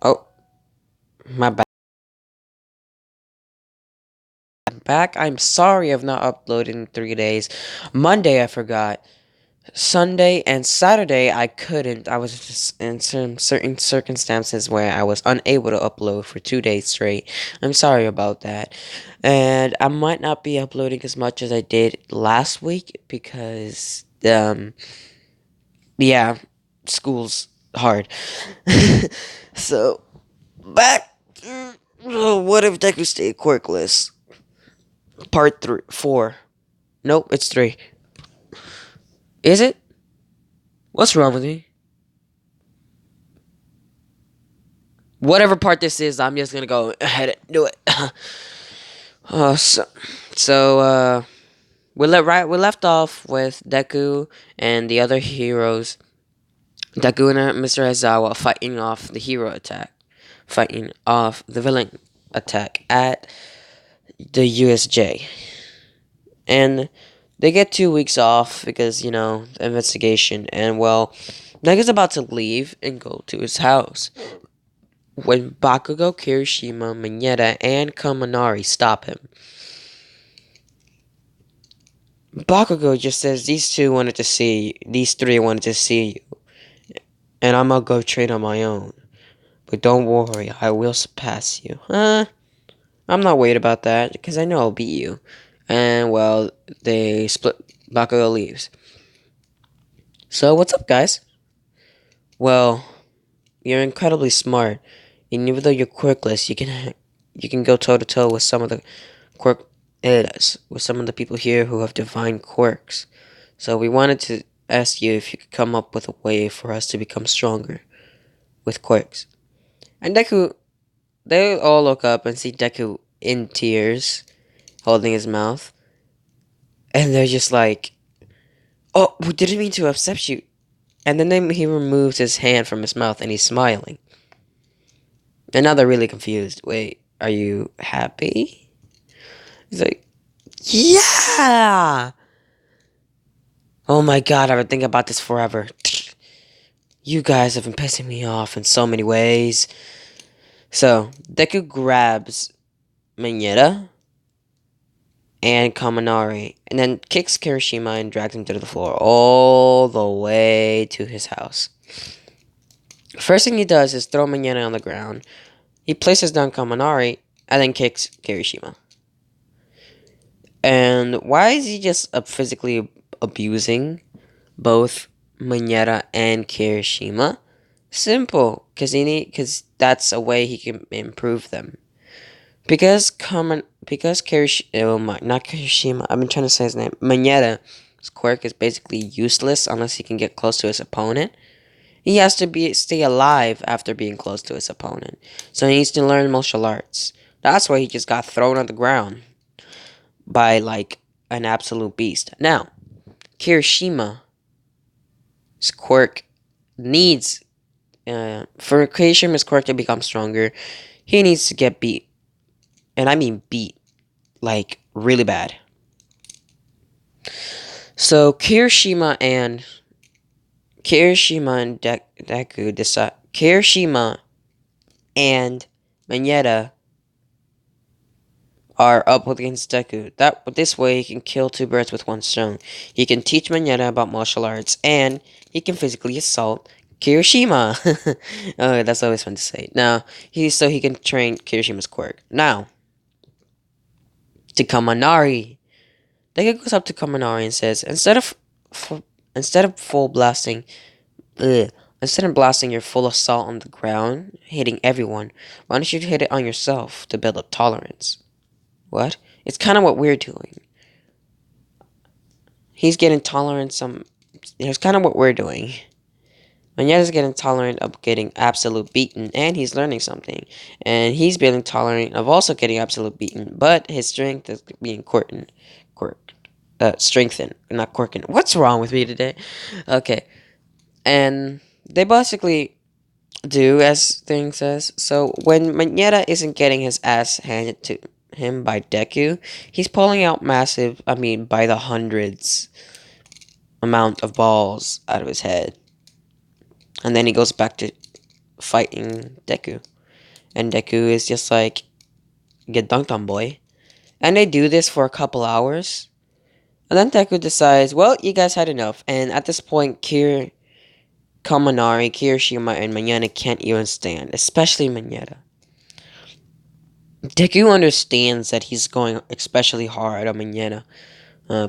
Oh, my bad. I'm back. I'm sorry I've not uploaded in 3 days. Monday I forgot. Sunday and Saturday I couldn't. I was just in some certain circumstances where I was unable to upload for 2 days straight. I'm sorry about that. And I might not be uploading as much as I did last week because yeah, school's hard. So back. What if Deku stayed quirkless? Part 4. Nope, it's 3. Is it? What's wrong with me? Whatever part this is, I'm just gonna go ahead and do it. uh, so, so we left off with Deku and the other heroes. Deku and Mr. Aizawa fighting off the hero attack, fighting off the villain attack at the USJ, and they get 2 weeks off because investigation. And well, Deku's about to leave and go to his house when Bakugo, Kirishima, Mineta, and Kaminari stop him. Bakugo just says these three wanted to see you, and I'm gonna go train on my own. But don't worry, I will surpass you. I'm not worried about that, because I know I'll beat you. And well, they split. Bakugo leaves. So what's up, guys? Well, you're incredibly smart, and even though you're quirkless, you can go toe to toe with some of the quirk with some of the people here who have divine quirks. So we wanted to ask you if you could come up with a way for us to become stronger with quirks. And Deku, they all look up and see Deku in tears, holding his mouth, and they're just like, "Oh, we didn't mean to upset you." And then he removes his hand from his mouth and he's smiling. And now they're really confused. Wait, are you happy? He's like, yeah! Oh my god, I've been thinking about this forever. You guys have been pissing me off in so many ways. So, Deku grabs Mineta and Kaminari, and then kicks Kirishima and drags him to the floor, all the way to his house. First thing he does is throw Mineta on the ground. He places down Kaminari, and then kicks Kirishima. And why is he just physically abusing both Mineta and Kirishima? Simple, because that's a way he can improve them. Because not Kirishima, I've been trying to say his name. Mineta's quirk is basically useless unless he can get close to his opponent. He has to stay alive after being close to his opponent. So he needs to learn martial arts. That's why he just got thrown on the ground by like an absolute beast. Now, Kirishima's quirk needs for Kirishima's quirk to become stronger, he needs to get beat. And I mean beat. Like really bad. So Kirishima and Deku decide. Kirishima and Mineta are up against Deku. This way he can kill two birds with one stone. He can teach Mineta about martial arts, and he can physically assault Kirishima. Oh, that's always fun to say. Now he can train Kirishima's quirk. Now to Kaminari. Deku goes up to Kaminari and says, instead of full blasting, ugh, instead of blasting your full assault on the ground, hitting everyone, why don't you hit it on yourself to build up tolerance? What? It's kind of what we're doing. He's getting tolerant It's kind of what we're doing. Maneta's getting tolerant of getting absolute beaten, and he's learning something. And he's being tolerant of also getting absolute beaten, but his strength is being strengthened, not quirking. What's wrong with me today? Okay. And they basically do as Thing says. So when Maneta isn't getting his ass handed to him by Deku, he's pulling out by the hundreds amount of balls out of his head. And then he goes back to fighting Deku. And Deku is just like, get dunked on, boy. And they do this for a couple hours. And then Deku decides, well, you guys had enough. And at this point, Kaminari, Kirishima, and Manana can't even stand, especially Manana. Deku understands that he's going especially hard on Manana,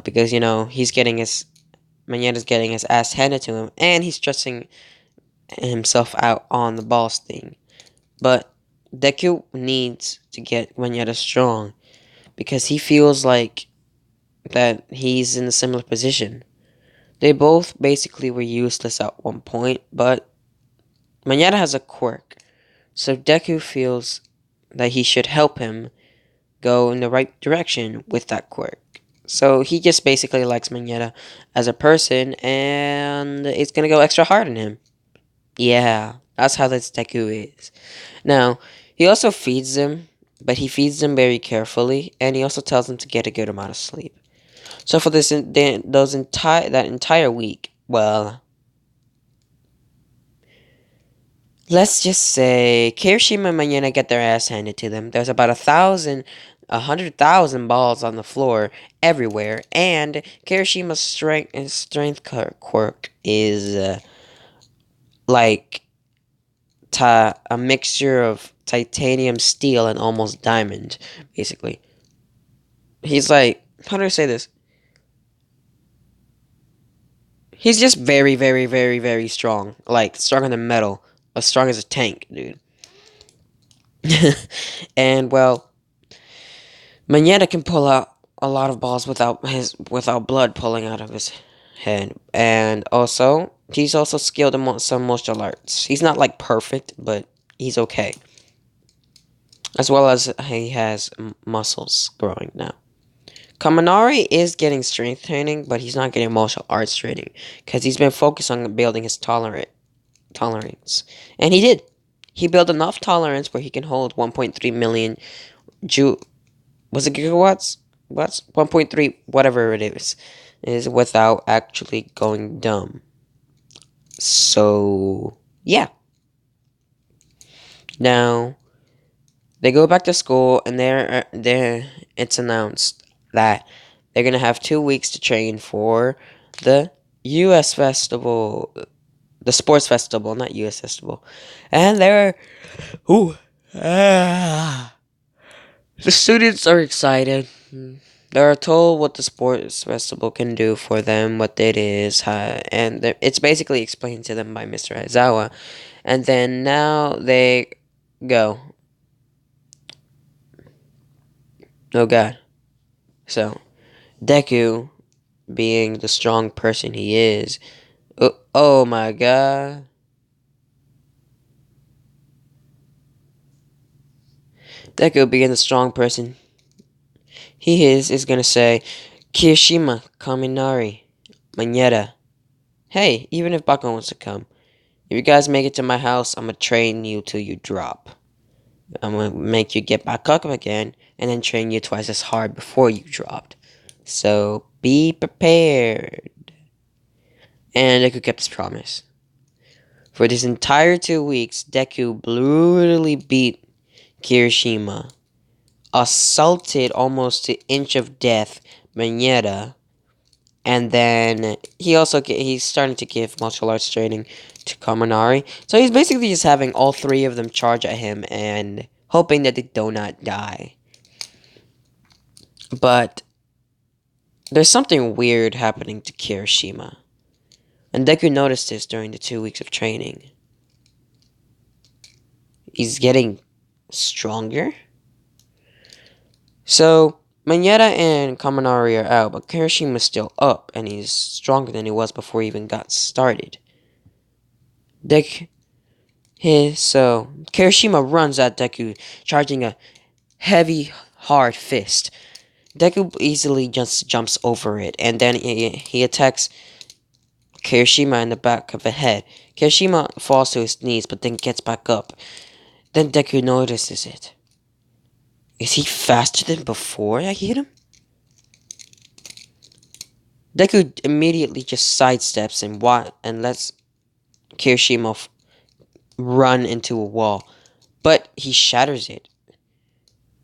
because, Manana's getting his ass handed to him, and he's stressing himself out on the boss thing. But Deku needs to get Manana strong, because he feels like that he's in a similar position. They both basically were useless at one point, but Manana has a quirk, so Deku feels that he should help him go in the right direction with that quirk. So he just basically likes Manana as a person, and it's gonna go extra hard on him. Yeah, that's how this Deku is. Now, he also feeds them, but he feeds them very carefully, and he also tells them to get a good amount of sleep. So for that entire week, well, let's just say Kirishima and Manana get their ass handed to them. There's about 100,000 balls on the floor everywhere, and Kirishima's strength quirk is like a mixture of titanium, steel, and almost diamond. Basically, he's like, how do I say this? He's just very, very, very, very strong. Like stronger than metal, as strong as a tank, dude. And well, Manetta can pull out a lot of balls without blood pulling out of his head, and also he's also skilled in some martial arts. He's not like perfect, but he's okay. As well as he has muscles growing now. Kaminari is getting strength training, but he's not getting martial arts training because he's been focused on building his tolerance, and he did. He built enough tolerance where he can hold 1.3 million ju was it gigawatts? What's 1.3 whatever it is without actually going dumb. So yeah. Now they go back to school, and there it's announced that they're gonna have 2 weeks to train for the U.S. festival, the sports festival, not U.S. festival, and they're ooh. Ah. The students are excited. They are told what the sports festival can do for them, what it is, and it's basically explained to them by Mr. Aizawa. And then now they go. Oh god. So, Deku, being the strong person he is, oh my god. Deku, being the strong person he is gonna say, Kirishima, Kaminari, Manetta. Hey, even if Bako wants to come, if you guys make it to my house, I'm gonna train you till you drop. I'm gonna make you get back up again, and then train you twice as hard before you dropped. So be prepared. And Deku kept his promise. For this entire 2 weeks, Deku brutally beat Kirishima, assaulted almost to inch of death Manetta, and then he's starting to give martial arts training to Kaminari. So he's basically just having all three of them charge at him and hoping that they do not die. But there's something weird happening to Kirishima. And Deku noticed this during the 2 weeks of training. He's getting stronger. So Manetta and Kaminari are out, but Kirishima's still up, and he's stronger than he was before he even got started. So Kirishima runs at Deku, charging a heavy, hard fist. Deku easily just jumps over it, and then he attacks Kirishima in the back of the head. Kirishima falls to his knees, but then gets back up. Then Deku notices it. Is he faster than before I hit him? Deku immediately just sidesteps and lets Kirishima run into a wall, but he shatters it.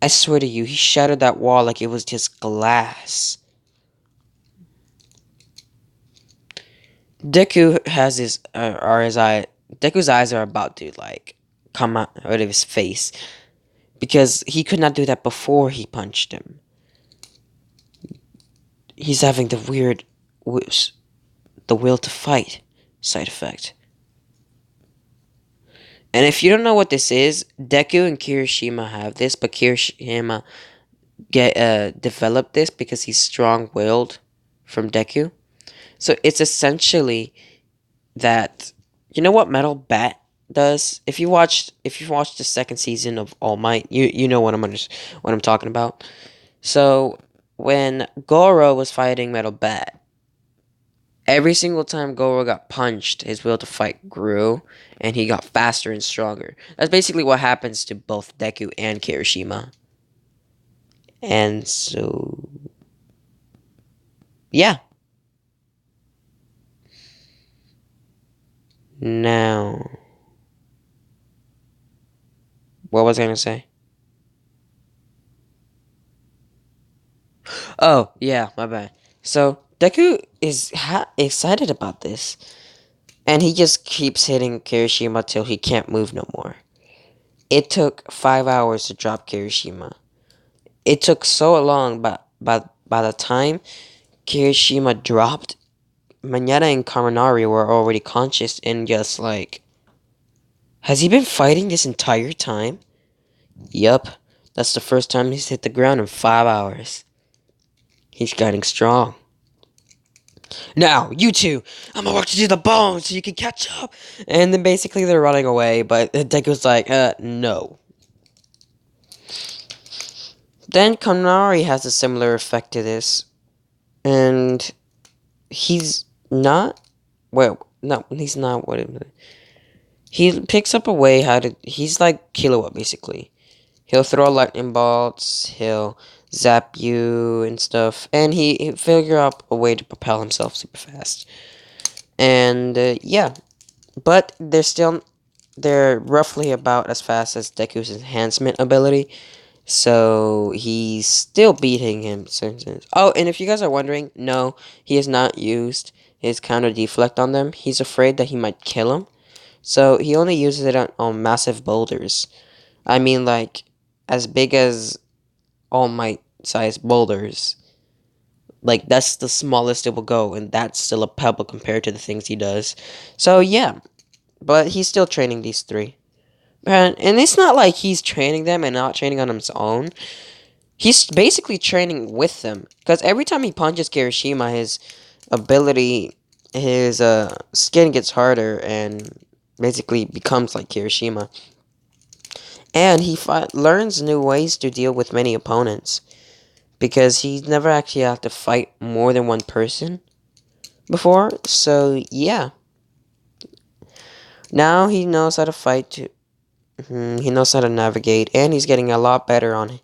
I swear to you, he shattered that wall like it was just glass. Deku has his, or his eye. Deku's eyes are about to like come out of his face because he could not do that before he punched him. He's having the weird, the will to fight side effect. And if you don't know what this is, Deku and Kirishima have this, but Kirishima developed this because he's strong-willed from Deku. So it's essentially that, you know what Metal Bat does? If you watched the second season of All Might, you know what I'm talking about. So when Goro was fighting Metal Bat, every single time Goro got punched, his will to fight grew, and he got faster and stronger. That's basically what happens to both Deku and Kirishima. And so, yeah. Now, what was I gonna say? Oh, yeah, my bad. So, Deku is excited about this, and he just keeps hitting Kirishima till he can't move no more. It took 5 hours to drop Kirishima. It took so long, but by the time Kirishima dropped, Manetta and Kaminari were already conscious and just like, has he been fighting this entire time? Yup, that's the first time he's hit the ground in 5 hours. He's getting strong. Now, you two, I'm gonna walk you to the bone so you can catch up. And then basically they're running away, but Deku's like, no. Then Kaminari has a similar effect to this, and he's not, well, no, he's not what it, he picks up a way how to, he's like Killua basically. He'll throw lightning bolts, he'll zap you and stuff, and he'll figure out a way to propel himself super fast. And yeah, but they're roughly about as fast as Deku's enhancement ability, so he's still beating him. Oh, and if you guys are wondering, no, he has not used his counter deflect on them. He's afraid that he might kill him, so he only uses it on massive boulders. I mean, like, as big as All Might size boulders. Like, that's the smallest it will go, and that's still a pebble compared to the things he does. So, yeah, but he's still training these three. And it's not like he's training them and not training on his own. He's basically training with them. Because every time he punches Kirishima, his ability, his skin gets harder and basically becomes like Kirishima. And he learns new ways to deal with many opponents. Because he's never actually had to fight more than one person before. So, yeah. Now he knows how to fight. He knows how to navigate. And he's getting a lot better on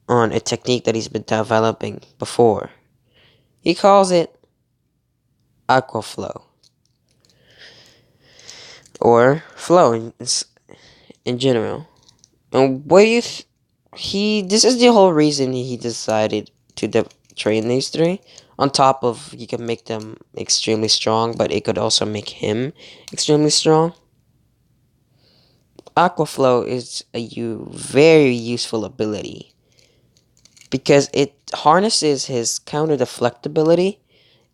a technique that he's been developing before. He calls it aqua flow. Or flow in general. And what do you this is the whole reason he decided to train these three. On top of, you can make them extremely strong, but it could also make him extremely strong. Aqua flow is a very useful ability because it harnesses his counter deflect ability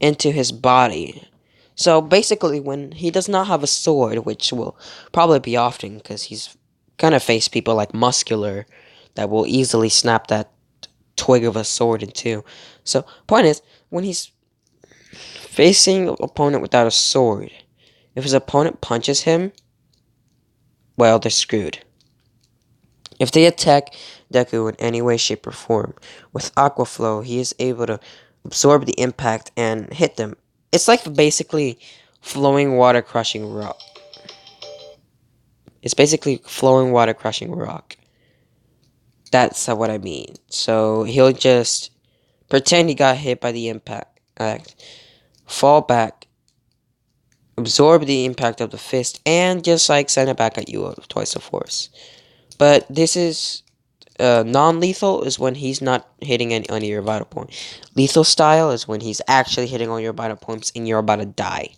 into his body. So basically, when he does not have a sword, which will probably be often because he's gonna face people like Muscular that will easily snap that twig of a sword in two. So, point is, when he's facing an opponent without a sword, if his opponent punches him, well, they're screwed. If they attack Deku in any way, shape, or form, with Aqua Flow, he is able to absorb the impact and hit them. It's like basically flowing water crushing rock. It's basically flowing water crushing rock. That's what I mean. So he'll just pretend he got hit by the impact, fall back, absorb the impact of the fist, and just like send it back at you with twice the force. But this is non-lethal is when he's not hitting any on your vital point. Lethal style is when he's actually hitting on your vital points and you're about to die.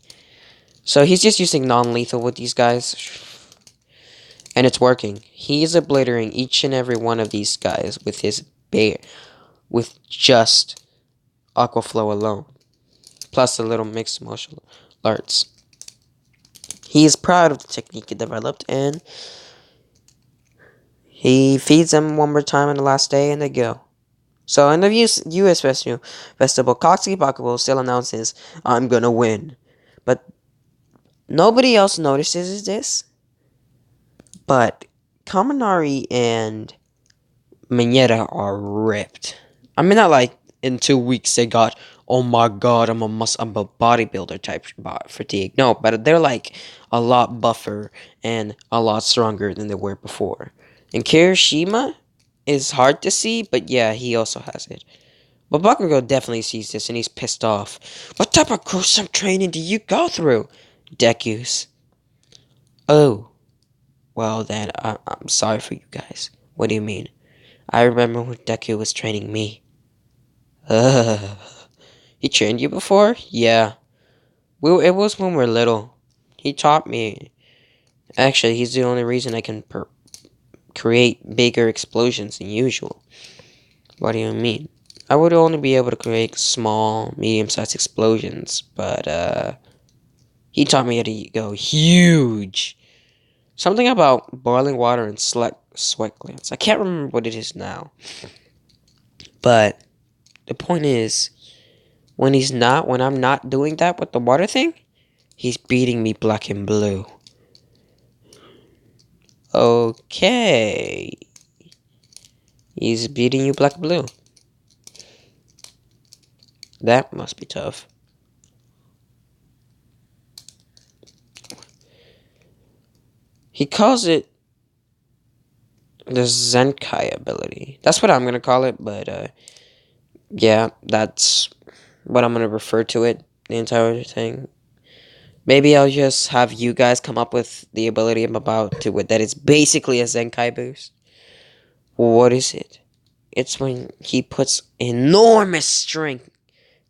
So he's just using non-lethal with these guys, and it's working. He's obliterating each and every one of these guys with his bear, with just Aqua Flow alone, plus a little mixed martial arts. He is proud of the technique he developed, and he feeds them one more time on the last day, and they go. So in the US Festival, Coxie Bakugo still announces, "I'm gonna win." But nobody else notices this. But Kaminari and Mineta are ripped. I mean, not like in 2 weeks they got, "Oh my god, I'm a bodybuilder type fatigue." No, but they're like a lot buffer and a lot stronger than they were before. And Kirishima is hard to see, but yeah, he also has it. But Bakugo definitely sees this and he's pissed off. "What type of gruesome training do you go through?" Deku's. "Oh, well then, I'm sorry for you guys." "What do you mean?" "I remember when Deku was training me." Ugh. "He trained you before?" "Yeah. It was when we were little. He taught me. Actually, he's the only reason I can create bigger explosions than usual." "What do you mean?" "I would only be able to create small, medium-sized explosions, but, he taught me how to go huge. Something about boiling water and sweat glands. I can't remember what it is now. But the point is, when I'm not doing that with the water thing, he's beating me black and blue." "Okay. He's beating you black and blue. That must be tough." He calls it the Zenkai ability. That's what I'm gonna call it, but yeah, that's what I'm gonna refer to it, the entire thing. Maybe I'll just have you guys come up with the ability I'm about to with that is basically a Zenkai boost. What is it? It's when he puts enormous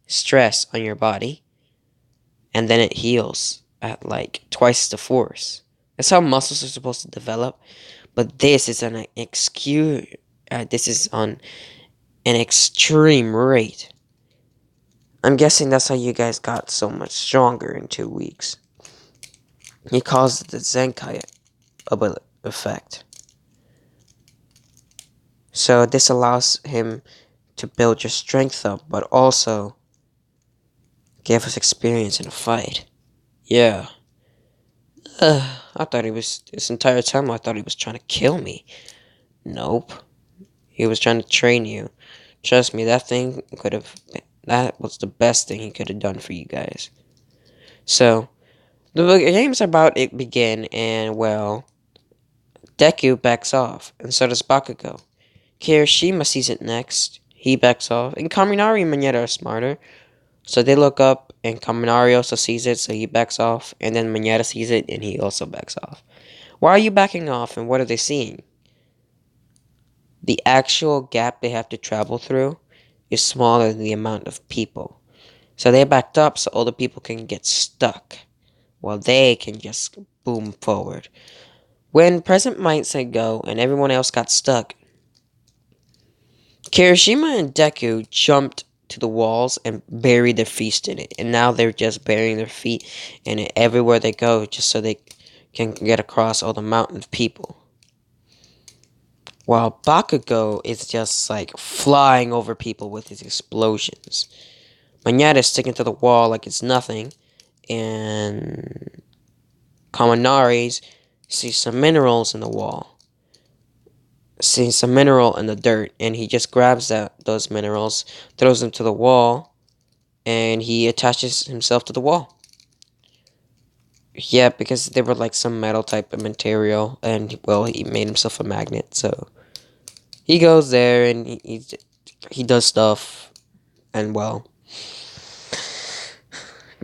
stress on your body, and then it heals at like twice the force. That's how muscles are supposed to develop. But this is this is on an extreme rate. I'm guessing that's how you guys got so much stronger in 2 weeks. He calls it the Zenkai effect. So this allows him to build your strength up, but also give us experience in a fight. Yeah. I thought he was, this entire time I thought he was trying to kill me. Nope. He was trying to train you. Trust me, that was the best thing he could have done for you guys. So, the game's about it begin, and well, Deku backs off, and so does Bakugo. Kirishima sees it next. He backs off, and Kaminari and Mineta are smarter. So they look up, and Kaminari also sees it, so he backs off, and then Mineta sees it, and he also backs off. Why are you backing off, and what are they seeing? The actual gap they have to travel through is smaller than the amount of people. So they backed up so all the people can get stuck, while they can just boom forward. When Present Might said go, and everyone else got stuck, Kirishima and Deku jumped to the walls and buried their feet in it. And now they're just burying their feet in it everywhere they go just so they can get across all the mountain of people. While Bakugo is just like flying over people with his explosions. Manetta is sticking to the wall like it's nothing. And Kaminari's sees some minerals in the wall. Sees some mineral in the dirt, and he just grabs those minerals, throws them to the wall, and he attaches himself to the wall. Yeah, because they were like some metal type of material, and well, he made himself a magnet, so he goes there and he does stuff, and well,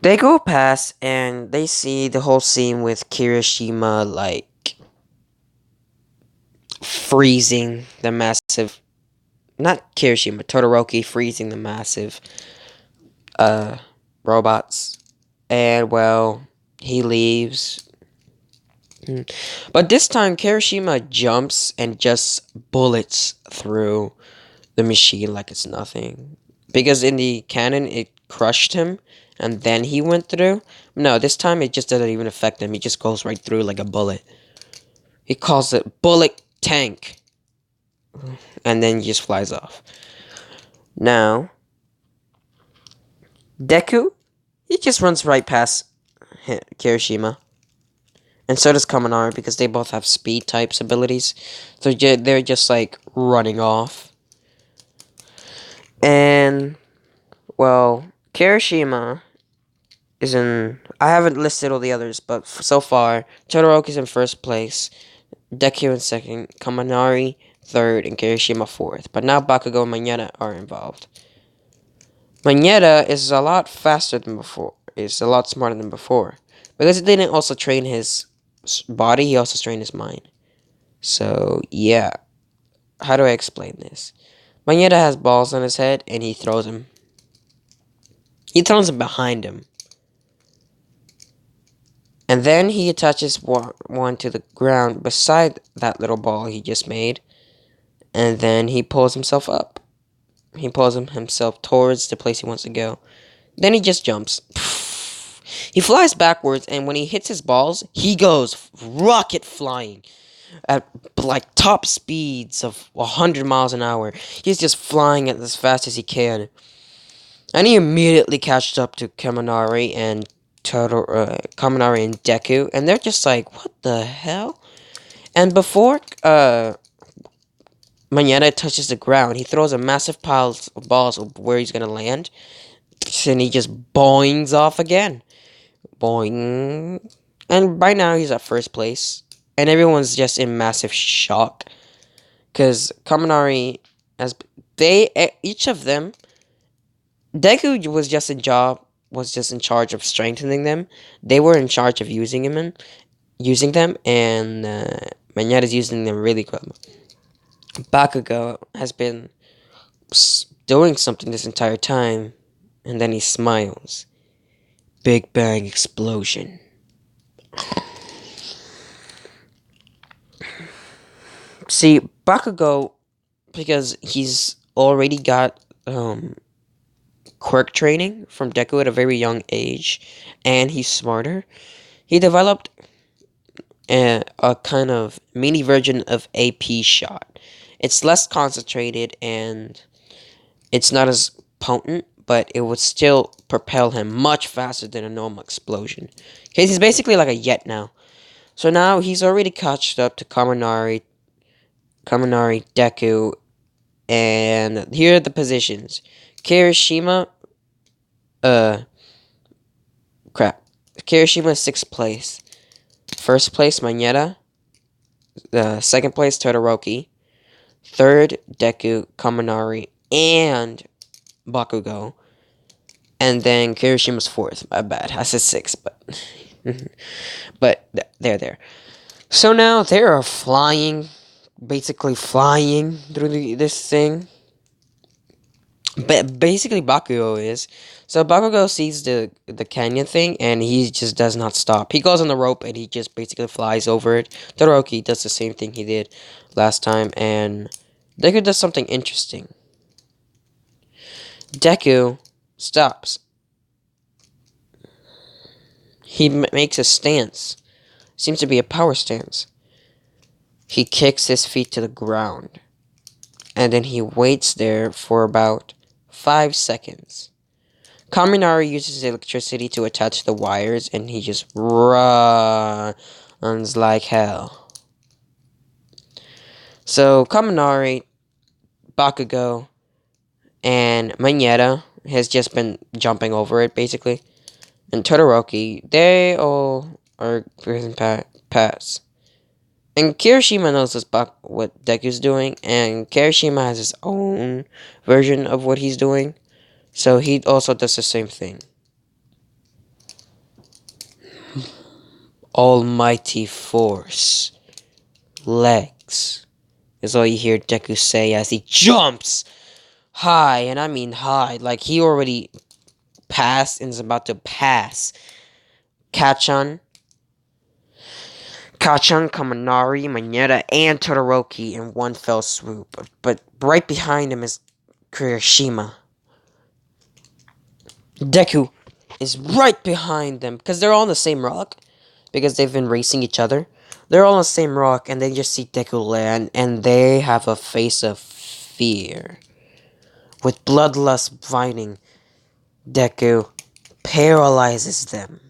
They go past and they see the whole scene with Kirishima like freezing the massive, not Kirishima, Todoroki freezing the massive uh robots. And well, he leaves. But this time Kirishima jumps and just bullets through the machine like it's nothing. Because in the cannon it crushed him and then he went through. No, this time it just doesn't even affect him. He just goes right through like a bullet. He calls it bullet tank. And then he just flies off. Now, Deku, he just runs right past Kirishima. And so does Kaminari because they both have speed types abilities. So they're just like running off. And, well, Kirishima is in. I haven't listed all the others, but so far, Todoroki's in first place, Deku in second, Kaminari third, and Kirishima fourth. But now Bakugo and Manetta are involved. Manetta is a lot faster than before. Is a lot smarter than before. Because he didn't also train his body, he also trained his mind. So, yeah. How do I explain this? Manetta has balls on his head, and he throws them. He throws them behind him. And then he attaches one to the ground beside that little ball he just made. And then he pulls himself up. He pulls himself towards the place he wants to go. Then he just jumps. He flies backwards, and when he hits his balls, he goes rocket flying at like top speeds of 100 miles an hour. He's just flying at as fast as he can. And he immediately catches up to Kaminari and Kaminari and Deku, and they're just like, what the hell? And before Manetta touches the ground, he throws a massive pile of balls where he's gonna land, and he just boings off again. Boing. And by now he's at first place, and everyone's just in massive shock. Because Kaminari, each of them, Deku was just in charge of strengthening them. They were in charge of using them, and Manetta's using them really good. Bakugo has been doing something this entire time, and then he smiles. Big Bang explosion. See, Bakugo, because he's already got quirk training from Deku at a very young age, and he's smarter, he developed a kind of mini version of AP shot. It's less concentrated and it's not as potent, but it would still propel him much faster than a normal explosion. Okay, he's basically like a Yet now. So now he's already caught up to Kaminari, Deku, and here are the positions. Kirishima, Kirishima 6th place. First place, Manetta. Second place, Todoroki. Third, Deku, Kaminari, and Bakugo. And then Kirishima's fourth. My bad. I said 6, but but they're there. So now they are flying, basically flying through this thing. But basically Bakugo is. So Bakugo sees the canyon thing and he just does not stop. He goes on the rope and he just basically flies over it. Todoroki does the same thing he did last time, and Deku does something interesting. Deku stops. He makes a stance. Seems to be a power stance. He kicks his feet to the ground. And then he waits there for about 5 seconds. Kaminari uses electricity to attach the wires, and he just runs like hell. So Kaminari, Bakugo, and Manetta has just been jumping over it, basically. And Todoroki, they all are getting past. And Kirishima knows what Deku's doing, and Kirishima has his own version of what he's doing. So he also does the same thing. Almighty force. Legs. Is all you hear Deku say as he jumps high, and I mean high, like he already passed and is about to pass Kachan, Kaminari, Manetta, and Todoroki in one fell swoop. But right behind him is Kirishima. Deku is right behind them because they're all on the same rock because they've been racing each other. They're all on the same rock and they just see Deku land and they have a face of fear. With bloodlust biting, Deku paralyzes them.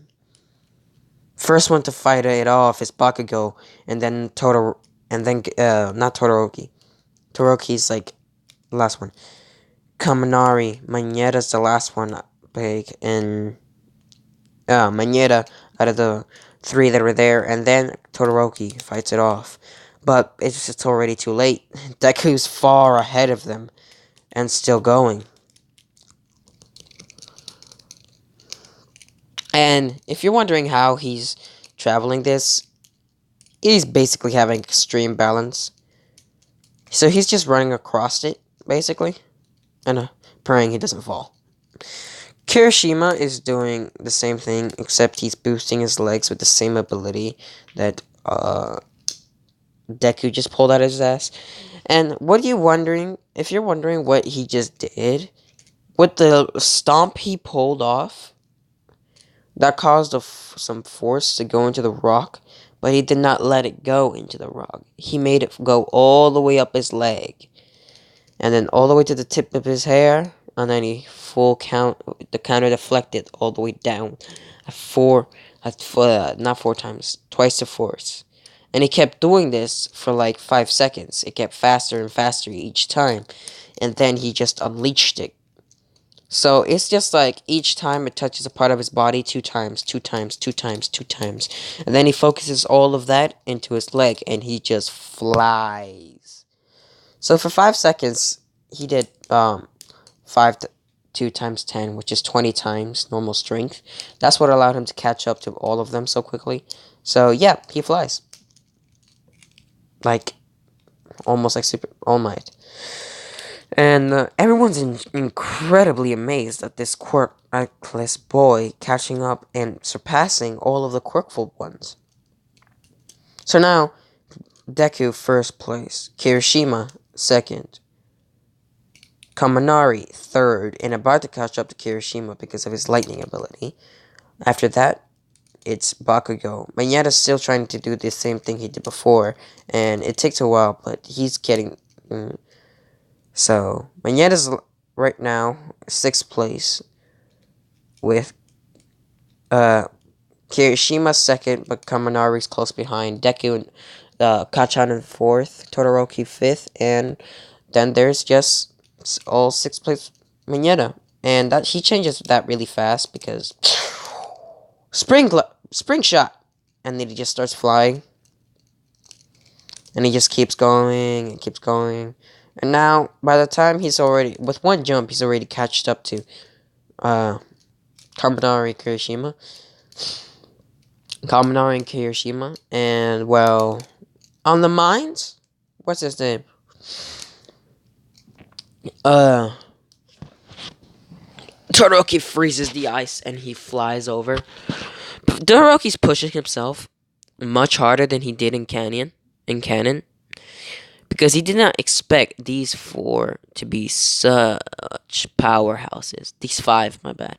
First one to fight it off is Bakugo, and then not Todoroki. Todoroki's like the last one. Kaminari, Manetta's the last one big, and Manetta out of the three that were there, and then Todoroki fights it off. But it's already too late. Deku's far ahead of them, and still going. And if you're wondering how he's traveling this, he's basically having extreme balance. So he's just running across it, basically, and praying he doesn't fall. Kirishima is doing the same thing, except he's boosting his legs with the same ability that Deku just pulled out of his ass. And what are you wondering? If you're wondering what he just did, with the stomp he pulled off, that caused some force to go into the rock, but he did not let it go into the rock. He made it go all the way up his leg, and then all the way to the tip of his hair, and then he the counter deflected all the way down not four times, twice the force. And he kept doing this for like 5 seconds. It kept faster and faster each time, and then he just unleashed it. So it's just like each time it touches a part of his body 2 times, 2 times, 2 times, 2 times. And then he focuses all of that into his leg and he just flies. So for 5 seconds, he did 2 times 10, which is 20 times normal strength. That's what allowed him to catch up to all of them so quickly. So yeah, he flies. Like, almost like Super All Might. And everyone's incredibly amazed at this quirkless boy catching up and surpassing all of the quirkful ones. So now, Deku first place, Kirishima second, Kaminari third, and about to catch up to Kirishima because of his lightning ability. After that, it's Bakugo. Manetta's still trying to do the same thing he did before, and it takes a while, but he's getting... So, Manetta's right now 6th place with Kirishima second, but Kaminari's close behind. Deku and Kachan in 4th, Todoroki 5th, and then there's just all 6th place Manetta. And that he changes that really fast because spring shot, and then he just starts flying, and he just keeps going and keeps going. And now, by the time he's already, with one jump, he's already catched up to Kaminari and Kirishima. And, well, on the mines, what's his name? Todoroki freezes the ice and he flies over. Todoroki's pushing himself much harder than he did in canon. Because he did not expect these 4 to be such powerhouses. These 5, my bad.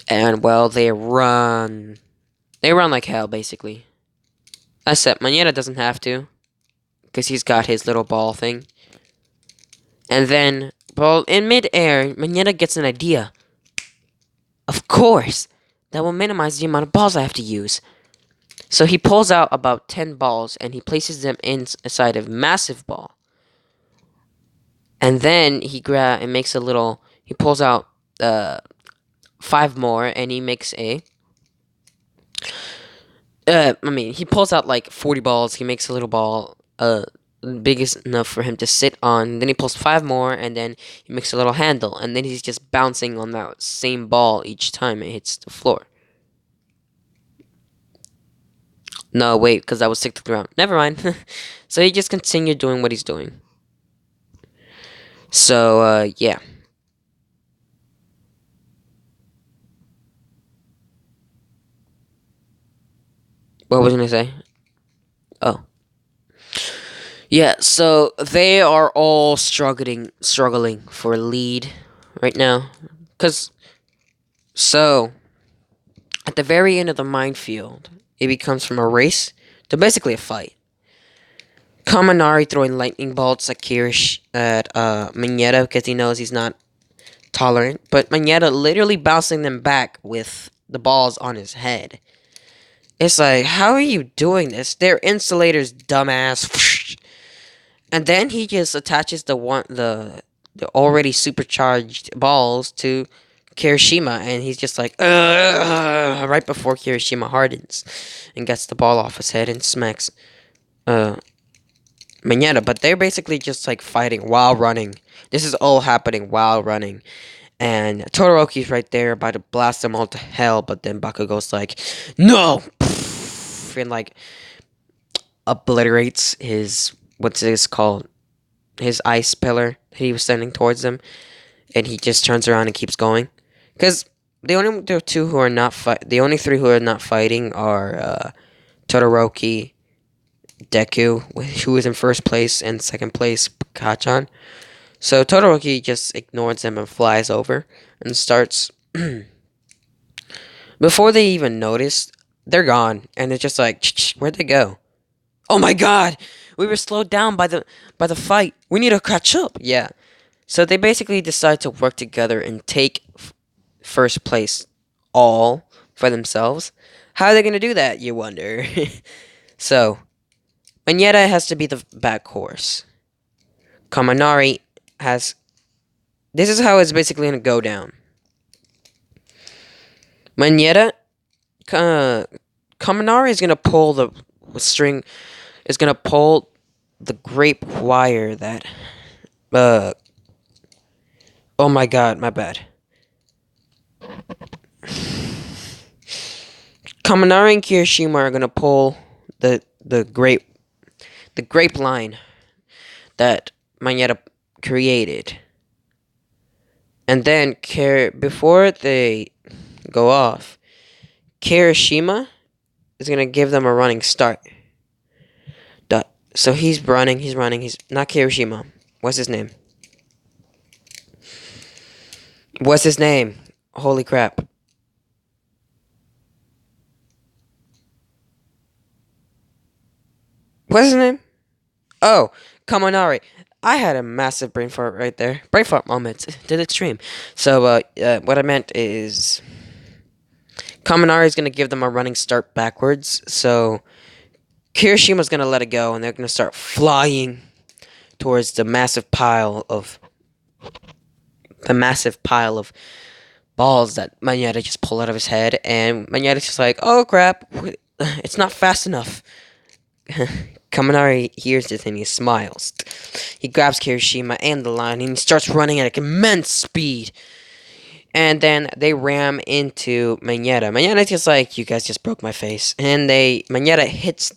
And, well, they run. They run like hell, basically. Except Manetta doesn't have to. Because he's got his little ball thing. And then, well, in mid-air, Manetta gets an idea. Of course! That will minimize the amount of balls I have to use. So he pulls out about 10 balls and he places them inside a massive ball. And then he pulls out 5 more and he makes he pulls out like 40 balls. He makes a little ball big enough for him to sit on. Then he pulls 5 more and then he makes a little handle. And then he's just bouncing on that same ball each time it hits the floor. No, wait, because I was sick to the ground. Never mind. So he just continued doing what he's doing. So, yeah. What was I gonna say? Oh. Yeah, so they are all struggling for lead right now. Cause so at the very end of the minefield, it becomes from a race to basically a fight. Kaminari throwing lightning bolts at Kirish at Mineta because he knows he's not tolerant, but Mineta literally bouncing them back with the balls on his head. It's like, how are you doing this? They're insulators, dumbass. And then he just attaches the already supercharged balls to Kirishima, and he's just like, ugh, right before Kirishima hardens and gets the ball off his head and smacks uh Mineta. But they're basically just like fighting while running. This is all happening while running. And Todoroki's right there about to blast them all to hell, but then Bakugo's like, no! And like obliterates his, what's this called? His ice pillar that he was sending towards them. And he just turns around and keeps going. Because the only three who are not fighting are Todoroki, Deku, who is in first place, and second place, Kachan. So Todoroki just ignores them and flies over and starts. Before they even notice, they're gone, and it's just like, where'd they go? Oh my god, we were slowed down by the fight. We need to catch up. Yeah. So they basically decide to work together and take first place all for themselves. How are they gonna do that? You wonder. So Manetta has to be the back horse. Kaminari has. This is how it's basically gonna go down. Manetta, Kaminari is gonna pull the string. Is gonna pull the grape wire that. Oh my god, my bad. Kaminari and Kirishima are gonna pull the grape line that Manetta created. And then before they go off, Kirishima is gonna give them a running start. So he's running, he's not Kirishima. What's his name? What's his name? Holy crap. What's his name? Oh, Kaminari. I had a massive brain fart right there. Brain fart moment to the extreme. So, what I meant is Kaminari is going to give them a running start backwards. So, Kirishima's going to let it go, and they're going to start flying towards the massive pile of balls that Manetta just pulled out of his head. And Manetta's just like, oh crap, it's not fast enough. Kaminari hears this and he smiles. He grabs Kirishima and the line and he starts running at immense speed. And then they ram into Manetta. Manetta's just like, you guys just broke my face. And Manetta hits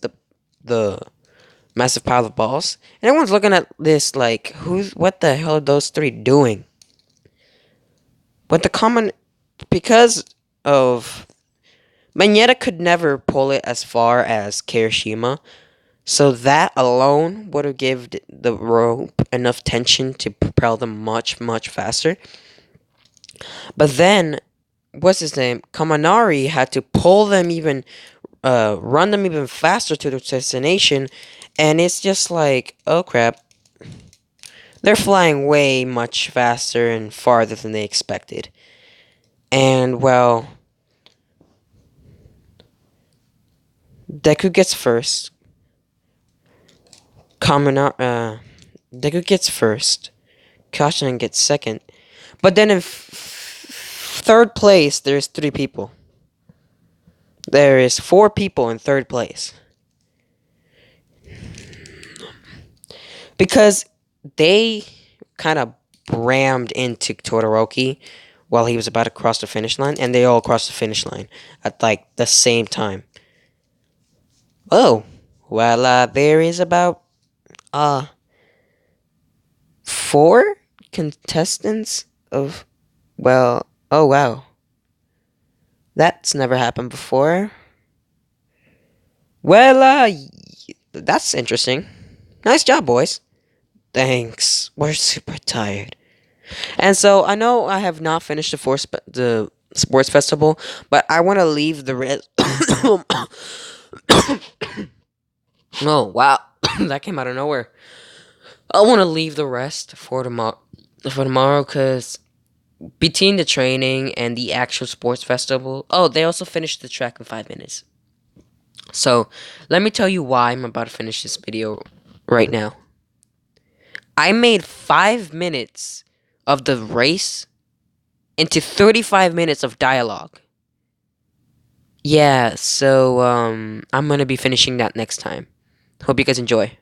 the massive pile of balls. And everyone's looking at this like, what the hell are those three doing? But because of Manetta could never pull it as far as Kirishima. So that alone would have given the rope enough tension to propel them much, much faster. But then, what's his name? Kaminari had to pull them run them even faster to their destination. And it's just like, oh crap. They're flying way much faster and farther than they expected. And, well, Deku gets first. Deku gets first. Kashan gets second. But then in third place, there's 3 people. There is 4 people in third place. Because they kind of rammed into Todoroki while he was about to cross the finish line. And they all crossed the finish line at, like, the same time. Oh, well, there is about uh 4 contestants of well. Oh wow, that's never happened before. Well, that's interesting. Nice job, boys. Thanks. We're super tired. And so I know I have not finished the sports festival, but I want to leave the rest. Oh wow, that came out of nowhere. I want to leave the rest for tomorrow. For tomorrow, cause between the training and the actual sports festival. Oh, they also finished the track in 5 minutes. So let me tell you why I'm about to finish this video right now. I made 5 minutes of the race into 35 minutes of dialogue. Yeah, so I'm gonna be finishing that next time. Hope you guys enjoy.